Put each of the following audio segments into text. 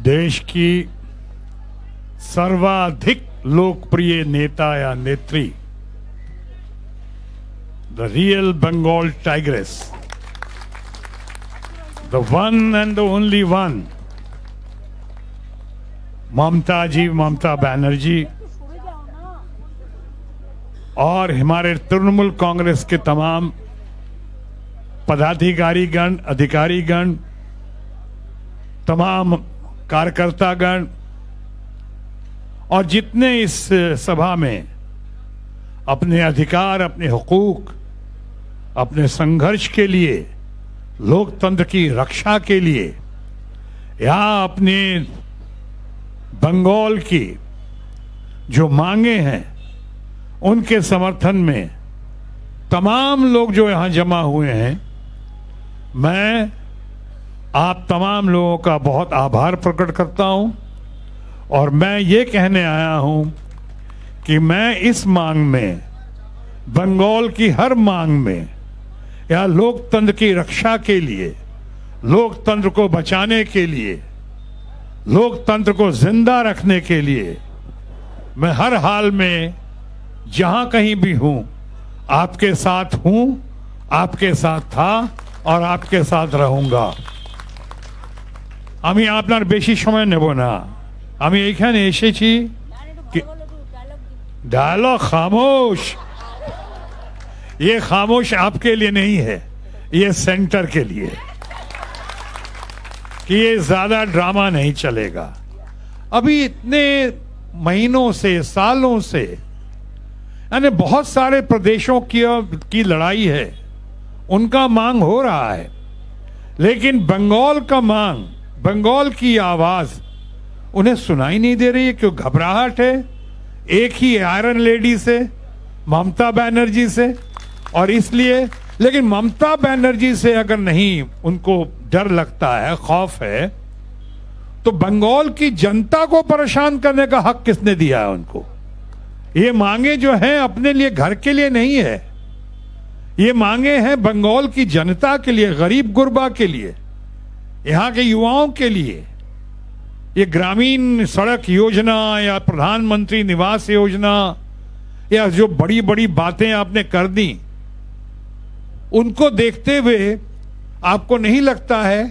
देश की सर्वाधिक लोकप्रिय नेता या नेत्री, the real Bengal tigress, the one and the only one, Mamata Banerjee, और हमारे तृणमूल कांग्रेस के तमाम पदाधिकारीगण, अधिकारीगण, तमाम कार्यकर्तागण और जितने इस सभा में अपने अधिकार, अपने हुकूक, अपने संघर्ष के लिए, लोकतंत्र की रक्षा के लिए या अपने बंगाल की जो मांगे हैं उनके समर्थन में तमाम लोग जो यहां जमा हुए हैं, मैं आप तमाम लोगों का बहुत आभार प्रकट करता हूं। और मैं ये कहने आया हूं कि मैं इस मांग में, बंगाल की हर मांग में, या लोकतंत्र की रक्षा के लिए, लोकतंत्र को बचाने के लिए, लोकतंत्र को जिंदा रखने के लिए, मैं हर हाल में जहां कहीं भी हूं आपके साथ हूं, आपके साथ था और आपके साथ रहूंगा। আমি আপনার বেশি সময় নেব না। আমি এখানে এসেছি डायलॉग खामोश, ये खामोश आपके लिए नहीं है, ये सेंटर के लिए, कि ये ज्यादा ड्रामा नहीं चलेगा। अभी इतने महीनों से, सालों से, यानी बहुत सारे प्रदेशों की लड़ाई है, उनका मांग हो रहा है, लेकिन बंगाल का मांग, बंगाल की आवाज उन्हें सुनाई नहीं दे रही है। क्यों? घबराहट है एक ही आयरन लेडी से, ममता बनर्जी से, और इसलिए, लेकिन ममता बनर्जी से अगर नहीं उनको डर लगता है, खौफ है, तो बंगाल की जनता को परेशान करने का हक किसने दिया है उनको? ये मांगे जो हैं अपने लिए, घर के लिए नहीं है, ये मांगे हैं बंगाल की जनता के लिए, गरीब गुरबा के लिए, यहां के युवाओं के लिए। ये ग्रामीण सड़क योजना या प्रधानमंत्री निवास योजना या जो बड़ी बड़ी बातें आपने कर दी, उनको देखते हुए आपको नहीं लगता है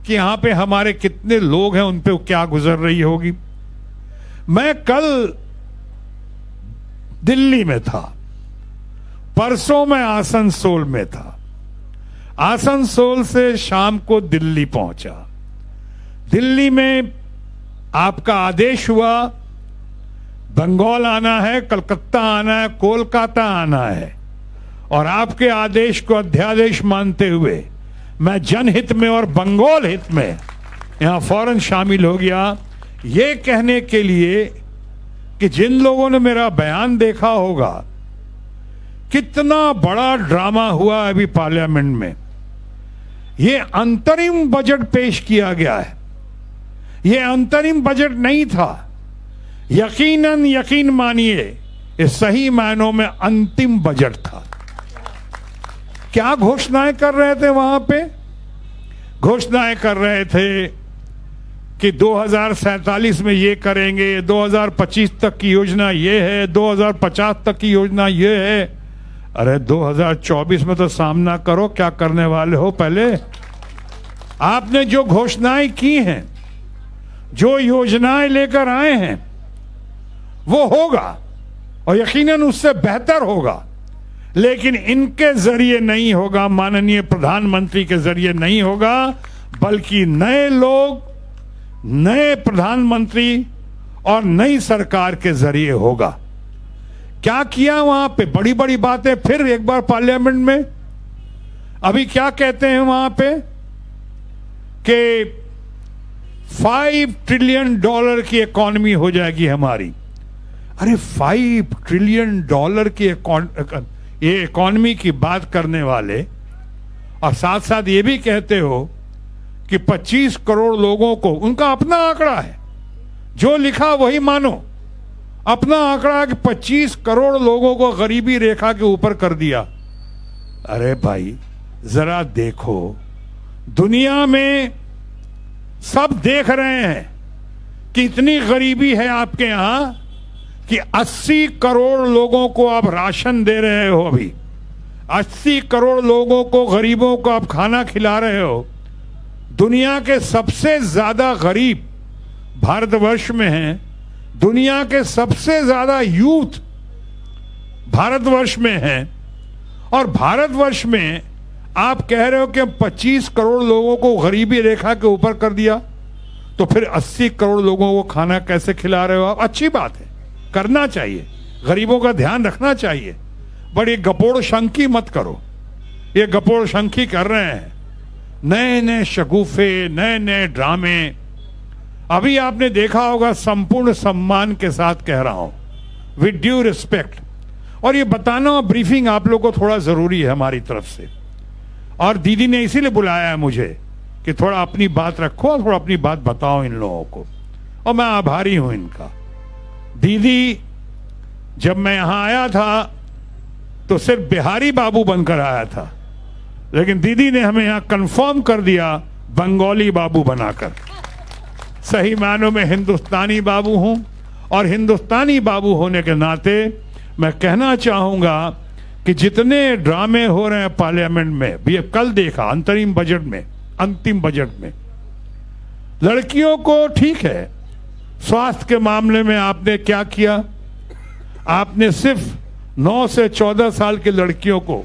कि यहां पे हमारे कितने लोग हैं, उन पे क्या गुजर रही होगी? मैं कल दिल्ली में था, परसों मैं आसनसोल में था, आसनसोल से शाम को दिल्ली पहुंचा। दिल्ली में आपका आदेश हुआ बंगाल आना है, कलकत्ता आना है, कोलकाता आना है, और आपके आदेश को अध्यादेश मानते हुए मैं जनहित में और बंगाल हित में यहां फौरन शामिल हो गया, ये कहने के लिए कि जिन लोगों ने मेरा बयान देखा होगा, कितना बड़ा ड्रामा हुआ अभी पार्लियामेंट में। ये अंतरिम बजट पेश किया गया है, ये अंतरिम बजट नहीं था, यकीन मानिए ये सही मायनों में अंतिम बजट था। क्या घोषणाएं कर रहे थे वहां पे? घोषणाएं कर रहे थे कि 2047 में ये करेंगे, 2025 तक की योजना ये है, 2050 तक की योजना ये है। अरे 2024 में तो सामना करो, क्या करने वाले हो? पहले आपने जो घोषणाएं की हैं, जो योजनाएं लेकर आए हैं, वो होगा और यकीनन उससे बेहतर होगा, लेकिन इनके जरिए नहीं होगा, माननीय प्रधानमंत्री के जरिए नहीं होगा, बल्कि नए लोग, नए प्रधानमंत्री और नई सरकार के जरिए होगा। क्या किया वहां पे? बड़ी बड़ी बातें फिर एक बार पार्लियामेंट में। अभी क्या कहते हैं वहां पे कि 5 ट्रिलियन डॉलर की इकॉनमी हो जाएगी हमारी। अरे 5 ट्रिलियन डॉलर की ये इकॉनमी की बात करने वाले, और साथ साथ ये भी कहते हो कि 25 करोड़ लोगों को, उनका अपना आंकड़ा है, जो लिखा वही मानो, अपना आंकड़ा कि 25 करोड़ लोगों को गरीबी रेखा के ऊपर कर दिया। अरे भाई जरा देखो, दुनिया में सब देख रहे हैं कि इतनी गरीबी है आपके यहां कि 80 करोड़ लोगों को आप राशन दे रहे हो। अभी 80 करोड़ लोगों को, गरीबों को आप खाना खिला रहे हो। दुनिया के सबसे ज्यादा गरीब भारतवर्ष में हैं। दुनिया के सबसे ज्यादा यूथ भारतवर्ष में हैं। और भारतवर्ष में आप कह रहे हो कि 25 करोड़ लोगों को गरीबी रेखा के ऊपर कर दिया, तो फिर 80 करोड़ लोगों को खाना कैसे खिला रहे हो आप? अच्छी बात है, करना चाहिए, गरीबों का ध्यान रखना चाहिए, बट ये गपोड़ शंकी मत करो। ये गपोड़ शंकी कर रहे हैं, नए नए शगुफे, नए नए ड्रामे। अभी आपने देखा होगा, संपूर्ण सम्मान के साथ कह रहा हूं, विद ड्यू रिस्पेक्ट, और ये बताना ब्रीफिंग आप लोग को थोड़ा जरूरी है हमारी तरफ से। और दीदी ने इसीलिए बुलाया है मुझे कि थोड़ा अपनी बात रखो, थोड़ा अपनी बात बताओ इन लोगों को, और मैं आभारी हूं इनका। दीदी, जब मैं यहां आया था तो सिर्फ बिहारी बाबू बनकर आया था, लेकिन दीदी ने हमें यहां कंफर्म कर दिया बंगाली बाबू बनाकर। सही मायनों में हिंदुस्तानी बाबू हूं, और हिंदुस्तानी बाबू होने के नाते मैं कहना चाहूंगा कि जितने ड्रामे हो रहे हैं पार्लियामेंट में, भी कल देखा अंतरिम बजट में, अंतिम बजट में, लड़कियों को ठीक है, स्वास्थ्य के मामले में आपने क्या किया? आपने सिर्फ 9 से 14 साल की लड़कियों को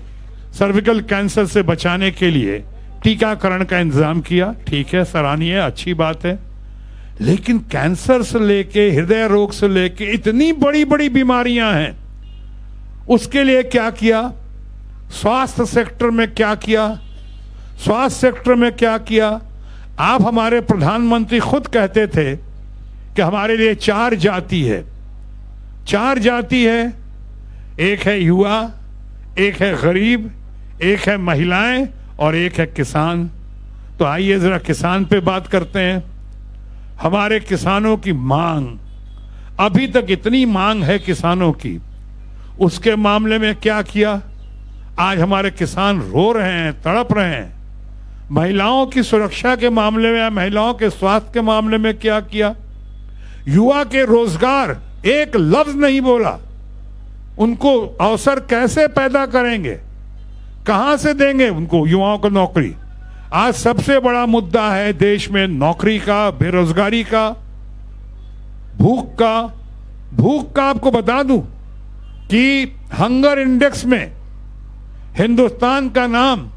सर्विकल कैंसर से बचाने के लिए टीकाकरण का इंतजाम किया, ठीक है, सराहनीय, अच्छी बात है। लेकिन कैंसर से लेके, हृदय रोग से लेके, इतनी बड़ी बड़ी बीमारियां हैं, उसके लिए क्या किया? स्वास्थ्य सेक्टर में क्या किया? स्वास्थ्य सेक्टर में क्या किया? आप, हमारे प्रधानमंत्री खुद कहते थे कि हमारे लिए 4 जाति है। 4 जाति है, एक है युवा, एक है गरीब, एक है महिलाएं, और एक है किसान। तो आइए जरा किसान पे बात करते हैं। हमारे किसानों की मांग, अभी तक इतनी मांग है किसानों की, उसके मामले में क्या किया? आज हमारे किसान रो रहे हैं, तड़प रहे हैं। महिलाओं की सुरक्षा के मामले में, महिलाओं के स्वास्थ्य के मामले में क्या किया? युवा के रोजगार, एक लफ्ज नहीं बोला। उनको अवसर कैसे पैदा करेंगे, कहां से देंगे उनको, युवाओं को नौकरी? आज सबसे बड़ा मुद्दा है देश में नौकरी का, बेरोजगारी का, भूख का। भूख का आपको बता दूं कि हंगर इंडेक्स में हिंदुस्तान का नाम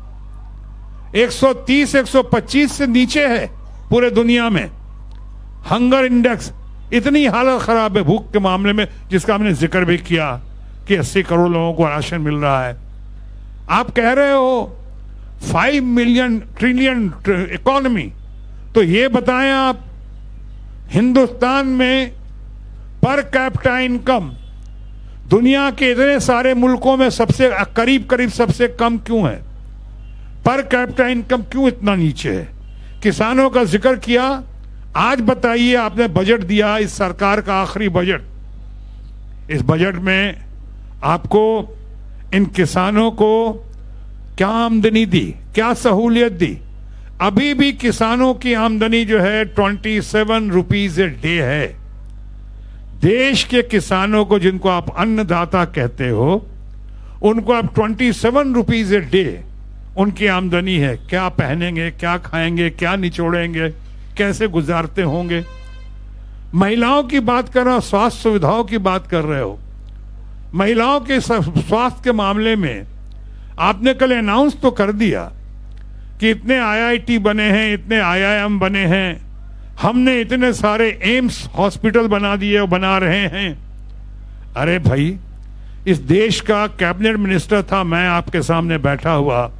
130-125 से नीचे है पूरे दुनिया में। हंगर इंडेक्स, इतनी हालत खराब है भूख के मामले में, जिसका हमने जिक्र भी किया कि 80 करोड़ लोगों को राशन मिल रहा है। आप कह रहे हो 5 मिलियन ट्रिलियन इकोनॉमी, तो ये बताएं आप, हिंदुस्तान में पर कैपिटा इनकम दुनिया के इतने सारे मुल्कों में सबसे करीब करीब सबसे कम क्यों है? पर कैपिटा इनकम क्यों इतना नीचे है? किसानों का जिक्र किया। आज बताइए, आपने बजट दिया, इस सरकार का आखिरी बजट, इस बजट में आपको इन किसानों को क्या आमदनी दी, क्या सहूलियत दी? अभी भी किसानों की आमदनी जो है 27 रुपीज ए डे है। देश के किसानों को, जिनको आप अन्नदाता कहते हो, उनको आप 27 रुपीज ए डे उनकी आमदनी है। क्या पहनेंगे, क्या खाएंगे, क्या निचोड़ेंगे, कैसे गुजारते होंगे? महिलाओं की बात कर रहे हो, स्वास्थ्य सुविधाओं की बात कर रहे हो। महिलाओं के स्वास्थ्य के मामले में आपने कल अनाउंस तो कर दिया कि इतने आईआईटी बने हैं, इतने आईआईएम बने हैं, हमने इतने सारे एम्स हॉस्पिटल बना दिए और बना रहे हैं। अरे भाई, इस देश का कैबिनेट मिनिस्टर था मैं, आपके सामने बैठा हुआ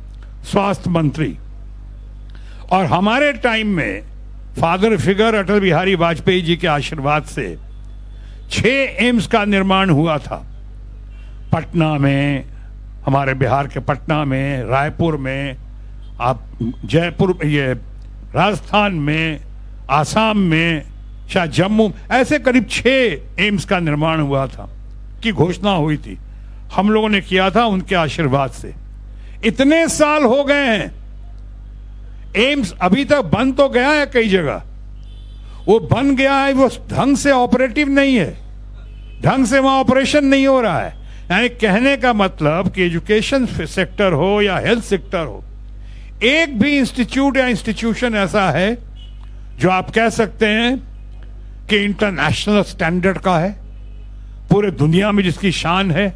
स्वास्थ्य मंत्री, और हमारे टाइम में फादर फिगर अटल बिहारी वाजपेयी जी के आशीर्वाद से 6 एम्स का निर्माण हुआ था। पटना में, हमारे बिहार के पटना में, रायपुर में, आप जयपुर, ये राजस्थान में, आसाम में, शायद जम्मू, ऐसे करीब 6 एम्स का निर्माण हुआ था, की घोषणा हुई थी। हम लोगों ने किया था उनके आशीर्वाद से। इतने साल हो गए हैं, एम्स अभी तक बंद तो गया है कई जगह, वो बन गया है, वो ढंग से ऑपरेटिव नहीं है, ढंग से वहां ऑपरेशन नहीं हो रहा है। यानी कहने का मतलब कि एजुकेशन सेक्टर हो या हेल्थ सेक्टर हो, एक भी इंस्टीट्यूट या इंस्टीट्यूशन ऐसा है जो आप कह सकते हैं कि इंटरनेशनल स्टैंडर्ड का है, पूरे दुनिया में जिसकी शान है,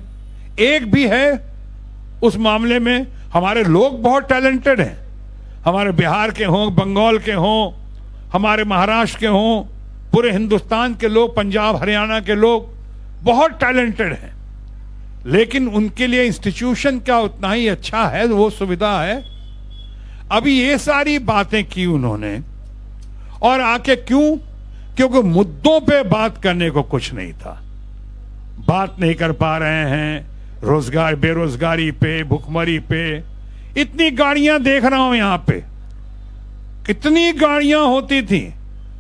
एक भी है उस मामले में। हमारे लोग बहुत टैलेंटेड हैं, हमारे बिहार के हों, बंगाल के हों, हमारे महाराष्ट्र के हों, पूरे हिंदुस्तान के लोग, पंजाब हरियाणा के लोग बहुत टैलेंटेड हैं, लेकिन उनके लिए इंस्टीट्यूशन क्या उतना ही अच्छा है, वो सुविधा है। अभी ये सारी बातें की उन्होंने, और आके क्यों? क्योंकि मुद्दों पे बात करने को कुछ नहीं था, बात नहीं कर पा रहे हैं। रोजगार, बेरोजगारी पे, भुखमरी पे, इतनी गाड़ियां देख रहा हूं यहां पे, कितनी गाड़ियां होती थी।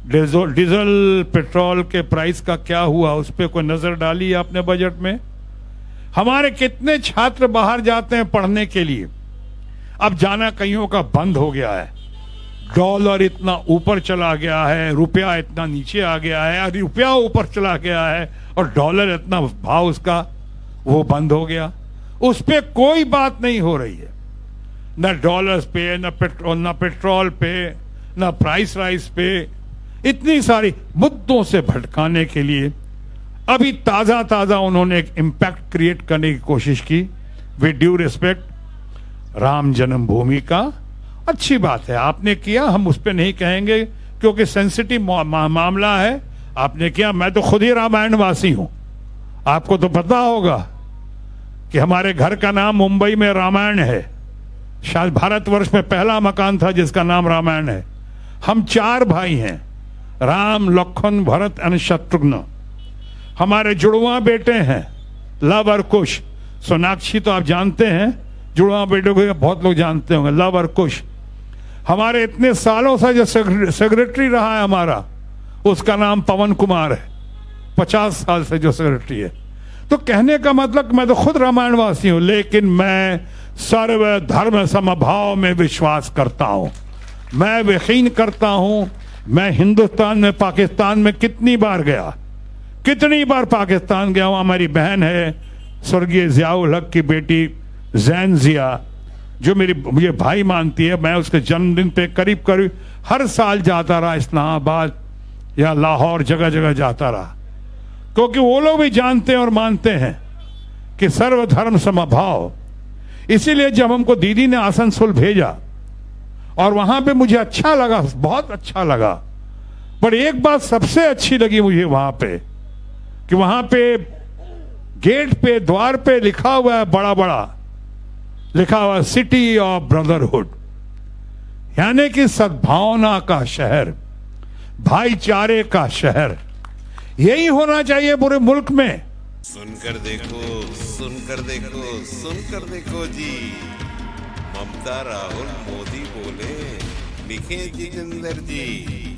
डीजल पेट्रोल के प्राइस का क्या हुआ, उस पर कोई नजर डाली आपने बजट में? हमारे कितने छात्र बाहर जाते हैं पढ़ने के लिए, अब जाना कईयों का बंद हो गया है। डॉलर इतना ऊपर चला गया है, रुपया इतना नीचे आ गया है, रुपया ऊपर चला गया है और डॉलर इतना भाव उसका वो बंद हो गया। उस पे कोई बात नहीं हो रही है, न डॉलर्स पे, न पेट्रोल पे, न प्राइस राइस पे। इतनी सारी मुद्दों से भटकाने के लिए अभी ताजा ताजा उन्होंने एक इम्पैक्ट क्रिएट करने की कोशिश की। विद ड्यू रिस्पेक्ट, राम जन्मभूमि का अच्छी बात है, आपने किया, हम उस पर नहीं कहेंगे क्योंकि सेंसिटिव मामला है, आपने किया। मैं तो खुद ही रामायणवासी हूं, आपको तो पता होगा कि हमारे घर का नाम मुंबई में रामायण है, शायद भारतवर्ष में पहला मकान था जिसका नाम रामायण है। हम 4 भाई हैं, राम, लक्ष्मण, भरत और शत्रुघ्न। हमारे जुड़वा बेटे हैं लव और कुश। सोनाक्षी तो आप जानते हैं, जुड़वा बेटे को बहुत लोग जानते होंगे, लव और कुश। हमारे इतने सालों से जो सेक्रेटरी रहा है हमारा, उसका नाम पवन कुमार है, 50 साल से जो सेक्रेटरी है। तो कहने का मतलब मैं तो खुद रामायणवासी हूं, लेकिन मैं सर्व धर्म समभाव में विश्वास करता हूं। मैं यकीन करता हूं, मैं हिंदुस्तान में, पाकिस्तान में कितनी बार गया, कितनी बार पाकिस्तान गया हूं। हमारी बहन है स्वर्गीय जियाउल हक की बेटी जैन जिया, जो मुझे भाई मानती है। मैं उसके जन्मदिन पे करीब करीब हर साल जाता रहा, इस्लामाबाद या लाहौर, जगह जगह जाता रहा, क्योंकि वो लोग भी जानते हैं और मानते हैं कि सर्वधर्म समभाव। इसीलिए जब हमको दीदी ने आसनसोल भेजा और वहां पे मुझे अच्छा लगा, बहुत अच्छा लगा। पर एक बात सबसे अच्छी लगी मुझे वहां पे, कि वहां पे गेट पे, द्वार पे लिखा हुआ है, बड़ा बड़ा लिखा हुआ, सिटी ऑफ ब्रदरहुड, यानी कि सद्भावना का शहर, भाईचारे का शहर। यही होना चाहिए पूरे मुल्क में। सुनकर देखो, सुनकर देखो, सुनकर देखो जी। ममता, राहुल, मोदी बोले, लिखे जितेंद्र जी।